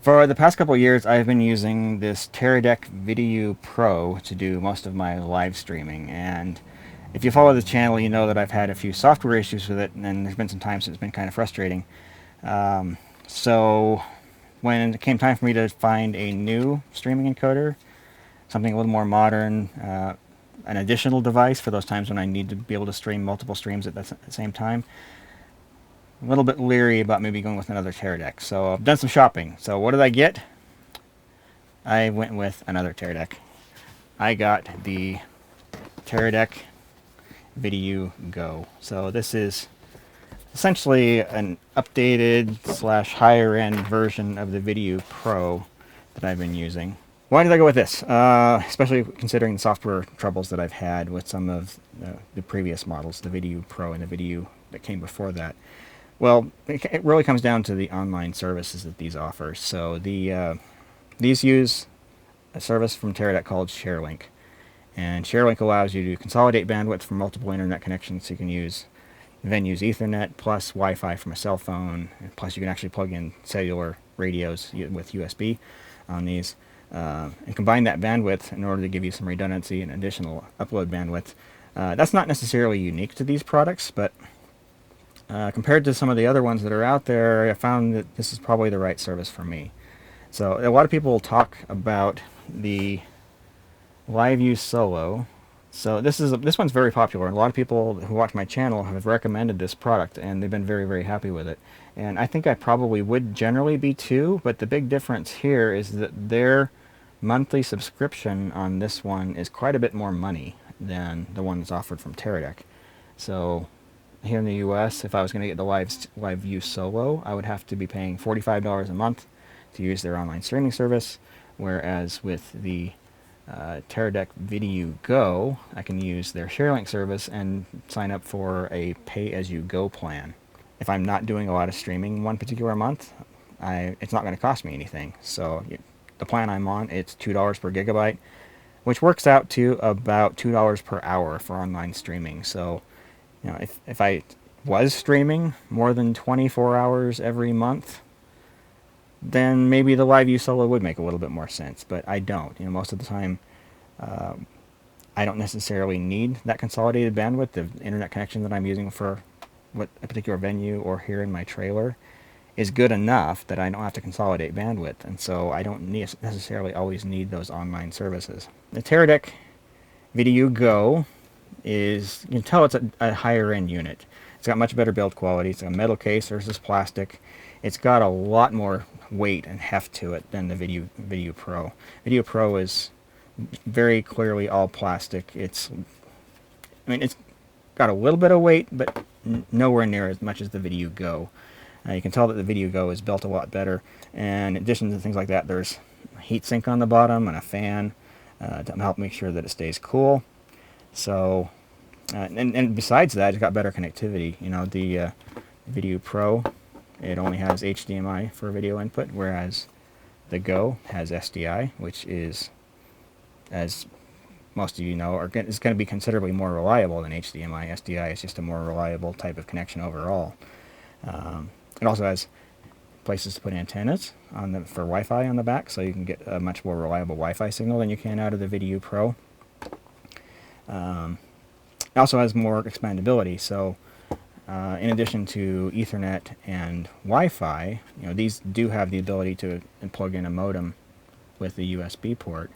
For the past couple of years, I've been using this Teradek VidiU Pro to do most of my live streaming. And if you follow the channel, you know that I've had a few software issues with it, and there's been some times it's been kind of frustrating. So when it came time for me to find a new streaming encoder, something a little more modern, an additional device for those times when I need to be able to stream multiple streams at the same time, a little bit leery about maybe going with another Teradek. So I've done some shopping. So what did I get? I went with another Teradek. I got the Teradek VidiU Go. So this is essentially an updated slash higher end version of the VidiU Pro that I've been using. Why did I go with this? Especially considering the software troubles that I've had with some of the previous models, the VidiU Pro and the VidiU that came before that. Well, it really comes down to the online services that these offer. So these use a service from Teradek called ShareLink. And ShareLink allows you to consolidate bandwidth from multiple internet connections. So you can then use Ethernet plus Wi-Fi from a cell phone. And plus you can actually plug in cellular radios with USB on these. And combine that bandwidth in order to give you some redundancy and additional upload bandwidth. That's not necessarily unique to these products, but compared to some of the other ones that are out there, I found that this is probably the right service for me. So a lot of people talk about the LiveU Solo. So this one's very popular. A lot of people who watch my channel have recommended this product, and they've been very, very happy with it. And I think I probably would generally be too, but the big difference here is that their monthly subscription on this one is quite a bit more money than the one that's offered from Teradek. So here in the US, if I was going to get the LiveU Solo, I would have to be paying $45 a month to use their online streaming service, whereas with the Teradek VidiU Go, I can use their ShareLink service and sign up for a pay-as-you-go plan. If I'm not doing a lot of streaming one particular month, it's not going to cost me anything. So the plan I'm on, it's $2 per gigabyte, which works out to about $2 per hour for online streaming. So if I was streaming more than 24 hours every month, then maybe the LiveU Solo would make a little bit more sense, but I don't. Most of the time, I don't necessarily need that consolidated bandwidth. The internet connection that I'm using for what a particular venue or here in my trailer is good enough that I don't have to consolidate bandwidth, and so I don't necessarily always need those online services. The Teradek VidiU Go is, you can tell it's a higher end unit. It's got much better build quality. It's got a metal case versus plastic. It's got a lot more weight and heft to it than the VidiU Pro. VidiU Pro is very clearly all plastic. It's got a little bit of weight, but nowhere near as much as the VidiU Go. You can tell that the VidiU Go is built a lot better. And in addition to things like that, there's a heat sink on the bottom and a fan to help make sure that it stays cool. So, and besides that, it's got better connectivity. The VidiU Pro, it only has HDMI for video input, whereas the Go has SDI, which is, as most of you know, is going to be considerably more reliable than HDMI. SDI is just a more reliable type of connection overall. It also has places to put antennas for Wi-Fi on the back, so you can get a much more reliable Wi-Fi signal than you can out of the VidiU Pro. It also has more expandability, so in addition to Ethernet and Wi-Fi, these do have the ability to plug in a modem with the USB port,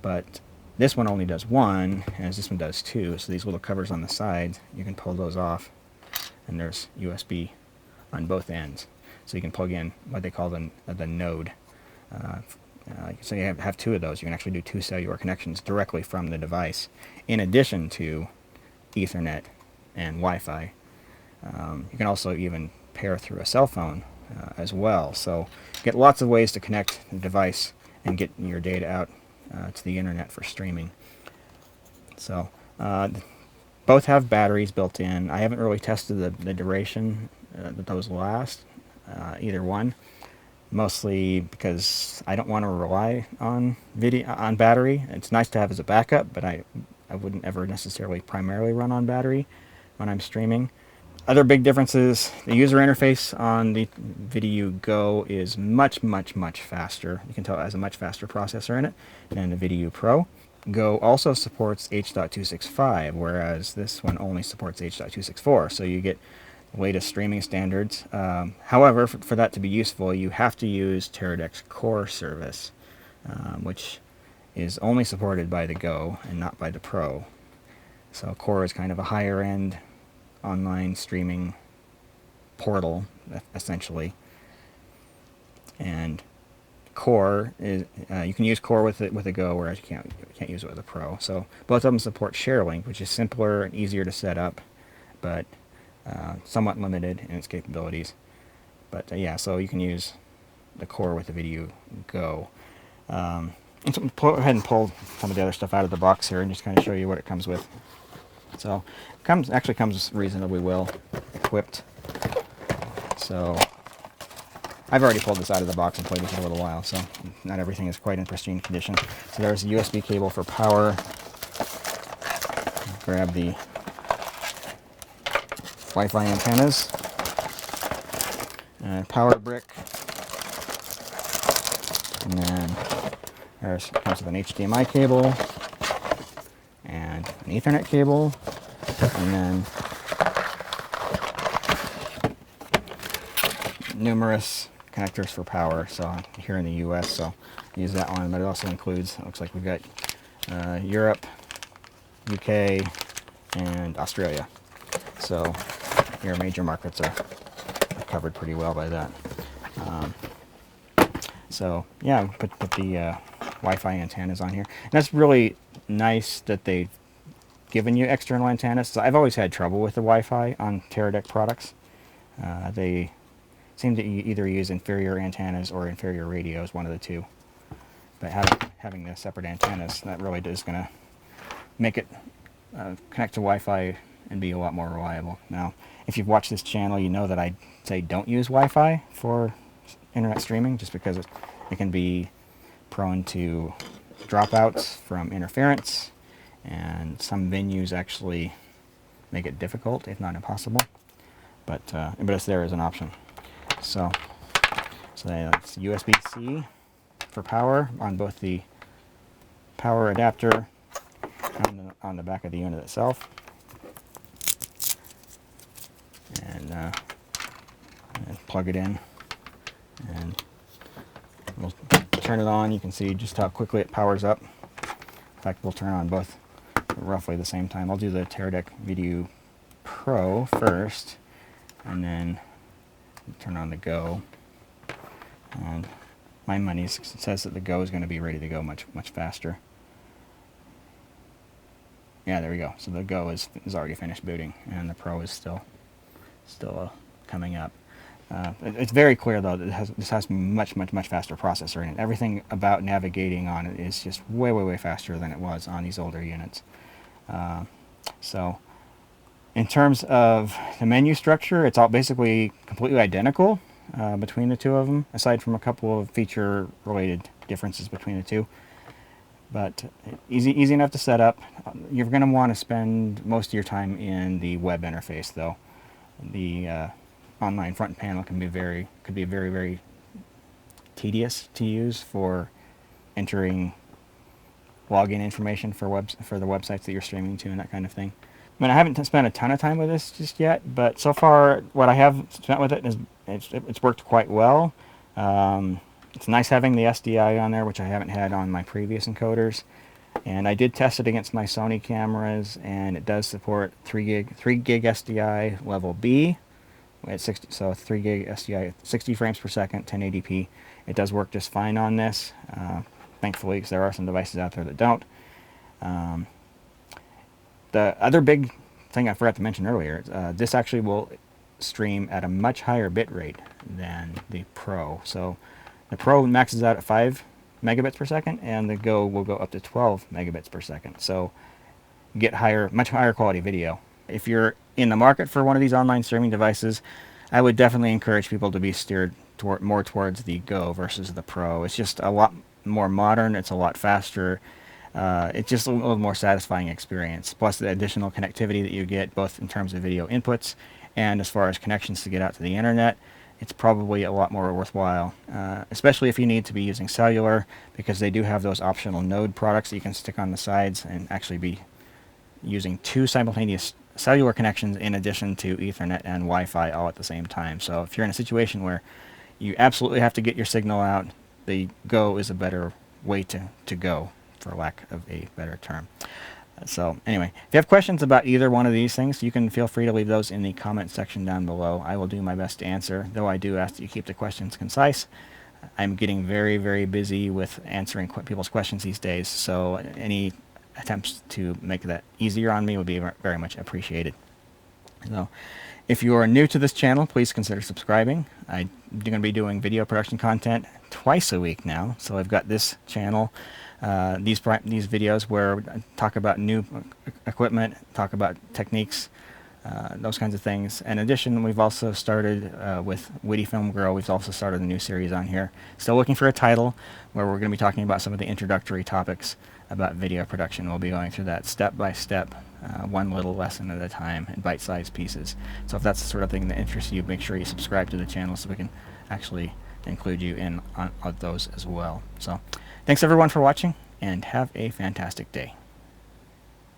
but this one only does one, as this one does two. So these little covers on the sides, you can pull those off, and there's USB on both ends. So you can plug in what they call the node. So you have two of those. You can actually do two cellular connections directly from the device, in addition to Ethernet and Wi-Fi. You can also even pair through a cell phone as well. So you get lots of ways to connect the device and get your data out to the internet for streaming. So both have batteries built in. I haven't really tested the duration that those last, either one, mostly because I don't want to rely on battery. It's nice to have as a backup, but I wouldn't ever necessarily primarily run on battery when I'm streaming. Other big differences, the user interface on the VidiU Go is much faster. You can tell it has a much faster processor in it than the VidiU Pro. Go also supports H.265, whereas this one only supports H.264, so you get the latest streaming standards. However, for that to be useful, you have to use Teradek's Core service, which is only supported by the Go and not by the Pro. So Core is kind of a higher end online streaming portal, essentially. And Core is you can use Core with a Go, whereas you can't use it with a Pro. So both of them support ShareLink, which is simpler and easier to set up, but somewhat limited in its capabilities. But yeah, so you can use the Core with the VidiU Go. And so go ahead and pull some of the other stuff out of the box here and just kind of show you what it comes with. So it actually comes reasonably well equipped. So I've already pulled this out of the box and played with it a little while, so not everything is quite in pristine condition. So there's a USB cable for power. Grab the Wi-Fi antennas, and power brick, and then it comes with an HDMI cable and an Ethernet cable, and then numerous connectors for power. So here in the US, so I use that one, but it also includes, it looks like we've got Europe, UK, and Australia. So your major markets are covered pretty well by that. So yeah, put the Wi-Fi antennas on here. And that's really nice that they've given you external antennas. So I've always had trouble with the Wi-Fi on Teradek products. They seem to either use inferior antennas or inferior radios, one of the two. But having the separate antennas, that really is going to make it connect to Wi-Fi and be a lot more reliable. Now, if you've watched this channel, you know that I say don't use Wi-Fi for internet streaming, just because it can be prone to dropouts from interference, and some venues actually make it difficult, if not impossible. But it's there as an option. So that's USB-C for power on both the power adapter on the back of the unit itself, and plug it in, and we'll turn it on. You can see just how quickly it powers up. In fact, we'll turn on both at roughly the same time. I'll do the Teradek VidiU Pro first, and then turn on the Go. And my money says that the Go is going to be ready to go much faster. Yeah, there we go. So the Go is already finished booting, and the Pro is still coming up. It's very clear though that this has much faster processor in it. Everything about navigating on it is just way faster than it was on these older units. So in terms of the menu structure, it's all basically completely identical between the two of them, aside from a couple of feature related differences between the two. But easy enough to set up. You're going to want to spend most of your time in the web interface though. The online front panel could be very tedious to use for entering login information for the websites that you're streaming to and that kind of thing. I mean, I haven't spent a ton of time with this just yet, but so far what I have spent with it is it's worked quite well. It's nice having the SDI on there, which I haven't had on my previous encoders. And I did test it against my Sony cameras, and it does support 3 gig SDI level B. At 60, so 3 gig SDI, 60 frames per second, 1080p. It does work just fine on this, thankfully, because there are some devices out there that don't. The other big thing I forgot to mention earlier, this actually will stream at a much higher bit rate than the Pro. So the Pro maxes out at 5 megabits per second, and the Go will go up to 12 megabits per second. So you get much higher quality video. If you're in the market for one of these online streaming devices, I would definitely encourage people to be steered more towards the Go versus the Pro. It's just a lot more modern, it's a lot faster, it's just a little more satisfying experience. Plus the additional connectivity that you get, both in terms of video inputs And as far as connections to get out to the internet, it's probably a lot more worthwhile, especially if you need to be using cellular, because they do have those optional node products that you can stick on the sides and actually be using 2 simultaneous cellular connections in addition to Ethernet and Wi-Fi all at the same time. So if you're in a situation where you absolutely have to get your signal out, the Go is a better way to go, for lack of a better term. So anyway, if you have questions about either one of these things, you can feel free to leave those in the comment section down below. I will do my best to answer, though I do ask that you keep the questions concise. I'm getting very, very busy with answering people's questions these days, so any attempts to make that easier on me would be very much appreciated. So if you are new to this channel, please consider subscribing. I'm going to be doing video production content twice a week now. So I've got this channel, these videos where I talk about new equipment, talk about techniques, those kinds of things. In addition, we've also started with Witty Film Girl. We've also started a new series on here. Still looking for a title, where we're going to be talking about some of the introductory topics about video production. We'll be going through that step by step, one little lesson at a time, in bite-sized pieces. So if that's the sort of thing that interests you, make sure you subscribe to the channel so we can actually include you in on those as well. So thanks everyone for watching, and have a fantastic day.